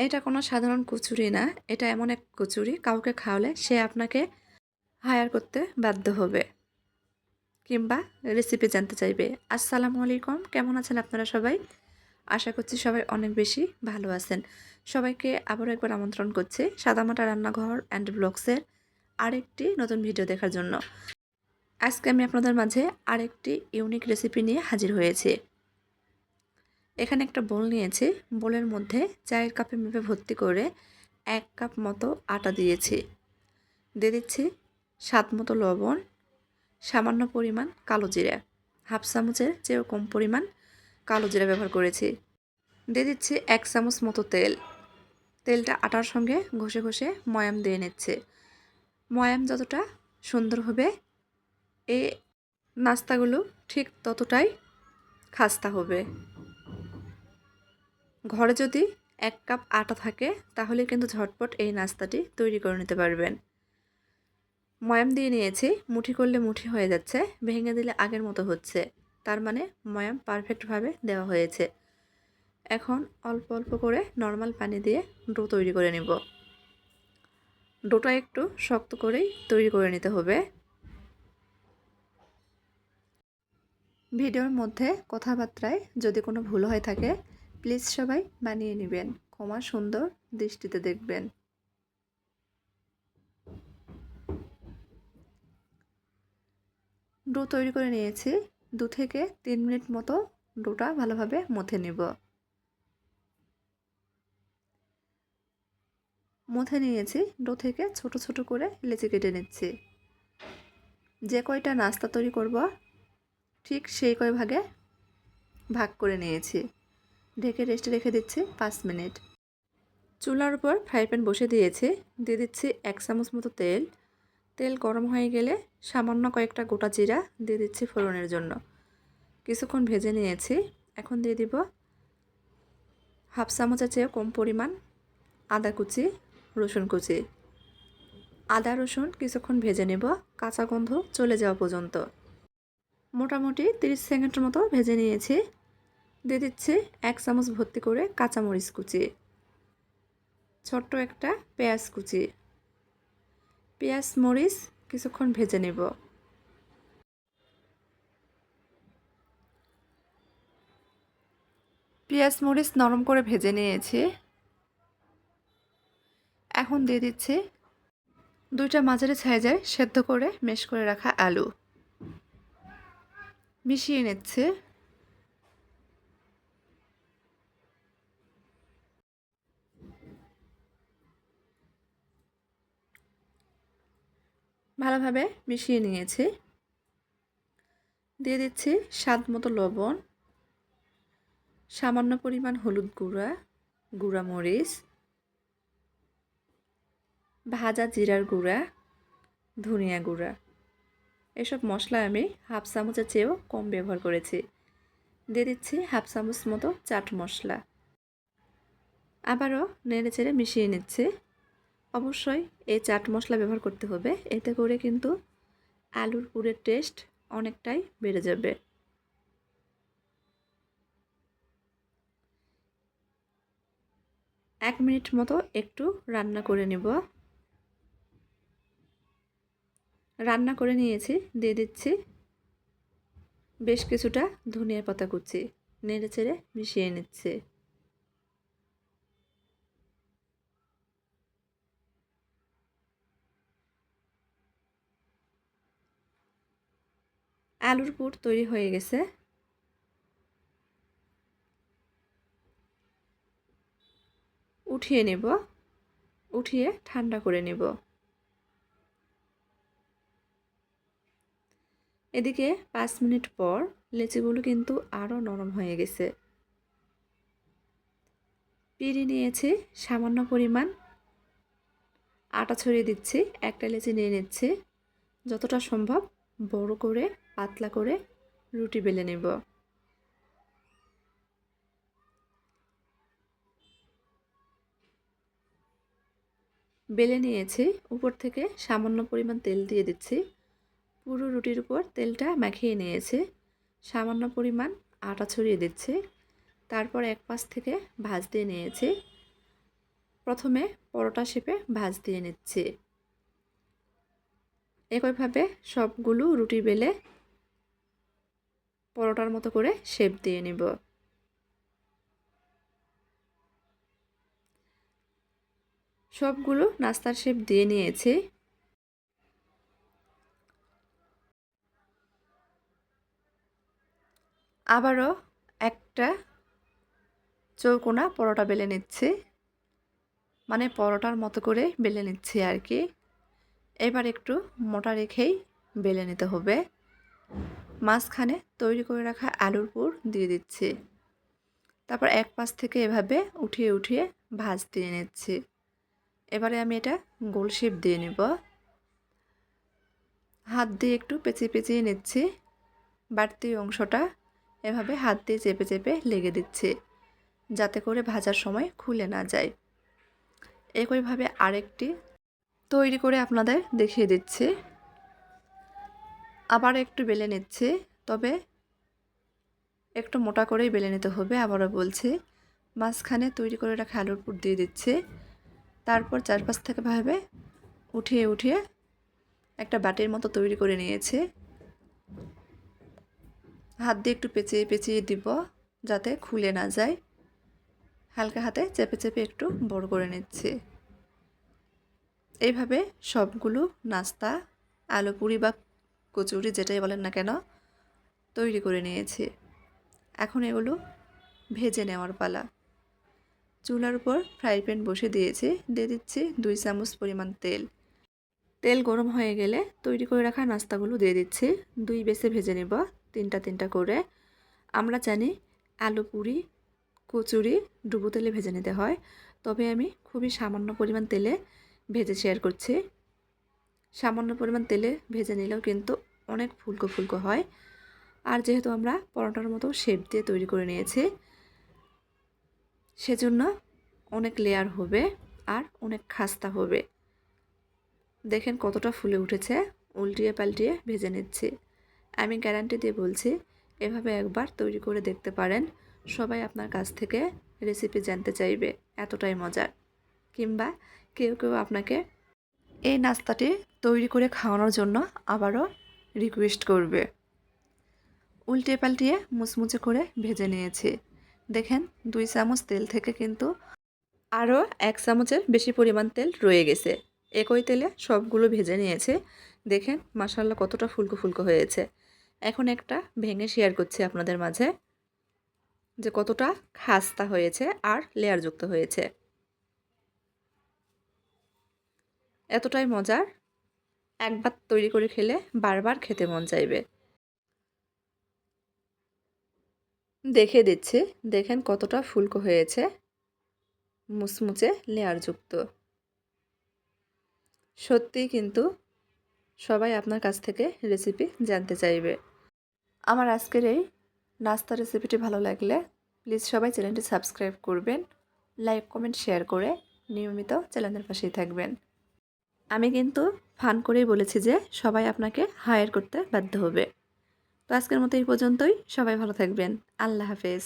এটা কোনো সাধারণ কচুরি না। এটা এমন এক কচুরি কাউকে খাওয়ালে সে আপনাকে হায়ার করতে বাধ্য হবে কিংবা রেসিপি জানতে চাইবে। আসসালামু আলাইকুম, কেমন আছেন আপনারা সবাই? আশা করছি সবাই অনেক বেশি ভালো আছেন। সবাইকে আবারও একবার আমন্ত্রণ করছি সাদামাটা রান্নাঘর অ্যান্ড ব্লগসের আরেকটি নতুন ভিডিও দেখার জন্য। আজকে আমি আপনাদের মাঝে আরেকটি ইউনিক রেসিপি নিয়ে হাজির হয়েছি। এখানে একটা বোল নিয়েছি। বোলের মধ্যে চায়ের কাপে মেপে ভর্তি করে 1 কাপ মতো আটা দিয়েছি। দিয়ে দিচ্ছি স্বাদ মতো লবণ, সামান্য পরিমাণ কালো জিরা, হাফ চামচের চেয়েও কম পরিমাণ কালো জিরা ব্যবহার করেছি। দিয়ে দিচ্ছি 1 চামচ মতো তেল। তেলটা আটার সঙ্গে ঘষে ঘষে ময়াম দিয়ে নিচ্ছে। ময়াম যতটা সুন্দর হবে এই নাস্তাগুলো ঠিক ততটাই খাস্তা হবে। ঘরে যদি 1 কাপ আটা থাকে তাহলে কিন্তু ঝটপট এই নাস্তাটি তৈরি করে নিতে পারবেন। ময়াম দিয়ে নিয়েছি, মুঠি করলে মুঠি হয়ে যাচ্ছে, ভেঙে দিলে আগের মতো হচ্ছে, তার মানে ময়াম পারফেক্টভাবে দেওয়া হয়েছে। এখন অল্প অল্প করে নর্মাল পানি দিয়ে ডো তৈরি করে নেব। ডোটা একটু শক্ত করেই তৈরি করে নিতে হবে। ভিডিওর মধ্যে কথাবার্তায় যদি কোনো ভুল হয়ে থাকে প্লিজ সবাই মানিয়ে নেবেন, ক্ষমা সুন্দর দৃষ্টিতে দেখবেন। ডো তৈরি করে নিয়েছি। 2 থেকে 3 মিনিট মতো ডোটা ভালোভাবে মথে নেব। মথে নিয়েছি। ডো থেকে ছোট ছোট করে লেচি কেটে নিচ্ছি। যে কয়টা নাস্তা তৈরি করব ঠিক সেই কয় ভাগে ভাগ করে নিয়েছি। ঢেকে রেস্টে রেখে দিচ্ছি 5 মিনিট। চুলার উপর ফ্রাই প্যান বসে দিয়েছি। দিয়ে দিচ্ছি 1 চামচ মতো তেল। তেল গরম হয়ে গেলে সামান্য কয়েকটা গোটা জিরা দিয়ে দিচ্ছি ফোড়নের জন্য। কিছুক্ষণ ভেজে নিয়েছি। এখন দিয়ে দিব হাফ চামচের চেয়ে কম পরিমাণ আদা কুচি, রসুন কুচি। আদা রসুন কিছুক্ষণ ভেজে নেব কাঁচা গন্ধ চলে যাওয়া পর্যন্ত। মোটামুটি 30 সেকেন্ডের মতো ভেজে নিয়েছি। দিয়ে দিচ্ছি 1 চামচ ভর্তি করে কাঁচামরিচ কুচি, ছোট্ট একটা পেঁয়াজ কুচি। পেঁয়াজ মরিচ কিছুক্ষণ ভেজে নেব। পেঁয়াজ মরিচ নরম করে ভেজে নিয়েছি। এখন দিয়ে দিচ্ছি 2টা মাঝারি সাইজের সেদ্ধ করে ম্যাশ করে রাখা আলু। মিশিয়ে নিচ্ছে। ভালোভাবে মিশিয়ে নিয়েছি। দিয়ে দিচ্ছি স্বাদ মতো লবণ, সামান্য পরিমাণ হলুদ গুঁড়া, গুঁড়া মরিচ, ভাজা জিরার গুঁড়া, ধনিয়া গুঁড়া। এসব মশলা আমি হাফ চামচের চেয়েও কম ব্যবহার করেছি। দিয়ে দিচ্ছি হাফ চামচ মতো চাট মশলা। আবারও নেড়ে চেড়ে মিশিয়ে নিচ্ছি। অবশ্যই এই চাট মশলা ব্যবহার করতে হবে, এতে করে কিন্তু আলুর পুরের টেস্ট অনেকটাই বেড়ে যাবে। এক মিনিট মতো একটু রান্না করে নেব। রান্না করে নিয়েছি। দিয়ে দিচ্ছি বেশ কিছুটা ধনিয়া পাতা কুচি। নেড়ে চেড়ে মিশিয়ে নিচ্ছে। আলুর পুর তৈরি হয়ে গেছে। উঠিয়ে নেব। উঠিয়ে ঠান্ডা করে নেব। এদিকে 5 মিনিট পর লেচিগুলো কিন্তু আরও নরম হয়ে গেছে। পিঁড়ি নিয়েছি, সামান্য পরিমাণ আটা ছড়িয়ে দিচ্ছি। একটা লেচি নিয়ে নিচ্ছি। যতটা সম্ভব বড় করে পাতলা করে রুটি বেলে নেব। বেলে নিয়েছি। উপর থেকে সামান্য পরিমাণ তেল দিয়ে দিচ্ছি। পুরো রুটির উপর তেলটা মাখিয়ে নিয়েছি। সামান্য পরিমাণ আটা ছড়িয়ে দিচ্ছি। তারপর এক পাশ থেকে ভাঁজ দিয়ে নিয়েছি। প্রথমে পরোটা শেপে ভাঁজ দিয়ে নিচ্ছি। একইভাবে সবগুলো রুটি বেলে পরোটার মতো করে শেপ দিয়ে নিব। সবগুলো নাস্তার শেপ দিয়ে নিয়েছি। আবারও একটা চৌকোনা পরোটা বেলে নিচ্ছি, মানে পরোটার মতো করে বেলে নিচ্ছি আর কি। এবার একটু মোটা রেখেই বেলে নিতে হবে। মাঝখানে তৈরি করে রাখা আলুর পুর দিয়ে দিচ্ছি। তারপর এক পাশ থেকে এভাবে উঠিয়ে উঠিয়ে ভাঁজ দিয়ে নিচ্ছি। এবারে আমি এটা গোল শেপ দিয়ে নেব। হাত দিয়ে একটু পেঁচিয়ে পেঁচিয়ে নিচ্ছি। বাড়তি অংশটা এভাবে হাত দিয়ে চেপে চেপে লেগে দিচ্ছি, যাতে করে ভাজার সময় খুলে না যায়। একইভাবে আরেকটি তৈরি করে আপনাদের দেখিয়ে দিচ্ছি। আবার একটু বেলে নিচ্ছি, তবে একটু মোটা করেই বেলে নিতে হবে। আবারও বলছি, মাঝখানে তৈরি করে রাখা আলুর পুর দিয়ে দিচ্ছি। তারপর চারপাশ থেকে ভাবে উঠিয়ে উঠিয়ে একটা বাটির মতো তৈরি করে নিয়েছি। হাত দিয়ে একটু পেঁচিয়ে পেঁচিয়ে দিব, যাতে খুলে না যায়। হালকা হাতে চেপে চেপে একটু বড় করে নিচ্ছি। এইভাবে সবগুলো নাস্তা, আলু পুরি বা কচুরি যেটাই বলেন না কেন, তৈরি করে নিয়েছি। এখন এগুলো ভেজে নেওয়ার পালা। চুলার উপর ফ্রাই প্যান বসে দিয়েছি। দিয়ে দিচ্ছি 2 চামচ পরিমাণ তেল। তেল গরম হয়ে গেলে তৈরি করে রাখা নাস্তাগুলো দিয়ে দিচ্ছি। 2 বেসে ভেজে নেব, তিনটা তিনটা করে। আমরা জানি আলু পুরি, কচুরি ডুবো তেলে ভেজে নিতে হয়, তবে আমি খুবই সামান্য পরিমাণ তেলে ভেজে শেয়ার করছি। সামান্য পরিমাণ তেলে ভেজে নিলেও কিন্তু অনেক ফুলকো ফুলকো হয়। আর যেহেতু আমরা পরোটার মতো শেপ দিয়ে তৈরি করে নিয়েছি, সেজন্য অনেক লেয়ার হবে আর অনেক খাস্তা হবে। দেখেন কতটা ফুলে উঠেছে। উল্টিয়ে পাল্টিয়ে ভেজে নিচ্ছি। আমি গ্যারান্টি দিয়ে বলছি, এভাবে একবার তৈরি করে দেখতে পারেন। সবাই আপনার কাছ থেকে রেসিপি জানতে চাইবে, এতটাই মজার। কিংবা কেউ কেউ আপনাকে এই নাস্তাটি তৈরি করে খাওয়ানোর জন্য আবারও রিকোয়েস্ট করবে। উল্টে পাল্টিয়ে মুচমুচে করে ভেজে নিয়েছি। দেখেন 2 চামচ তেল থেকে কিন্তু আরও 1 চামচের বেশি পরিমাণ তেল রয়ে গেছে। একই তেলে সবগুলো ভেজে নিয়েছে। দেখেন মাশাআল্লাহ কতটা ফুলকো ফুলকো হয়েছে। এখন একটা ভেঙে শেয়ার করছি আপনাদের মাঝে, যে কতটা খাস্তা হয়েছে আর লেয়ারযুক্ত হয়েছে। এতটাই মজার, একবার তৈরি করে খেলে বারবার খেতে মন চাইবে। দেখে দিচ্ছি, দেখেন কতটা ফুলকো হয়েছে, মুচমুচে লেয়ারযুক্ত। সত্যিই কিন্তু সবাই আপনার কাছ থেকে রেসিপি জানতে চাইবে। আমার আজকের এই নাস্তা রেসিপিটি ভালো লাগলে প্লিজ সবাই চ্যানেলটি সাবস্ক্রাইব করবেন, লাইক কমেন্ট শেয়ার করে নিয়মিত চ্যানেলের পাশেই থাকবেন। আমি কিন্তু ফান করেই বলেছি যে সবাই আপনাকে হায়ার করতে বাধ্য হবে। তো আজকের মতো এই পর্যন্তই। সবাই ভালো থাকবেন। আল্লাহ হাফেজ।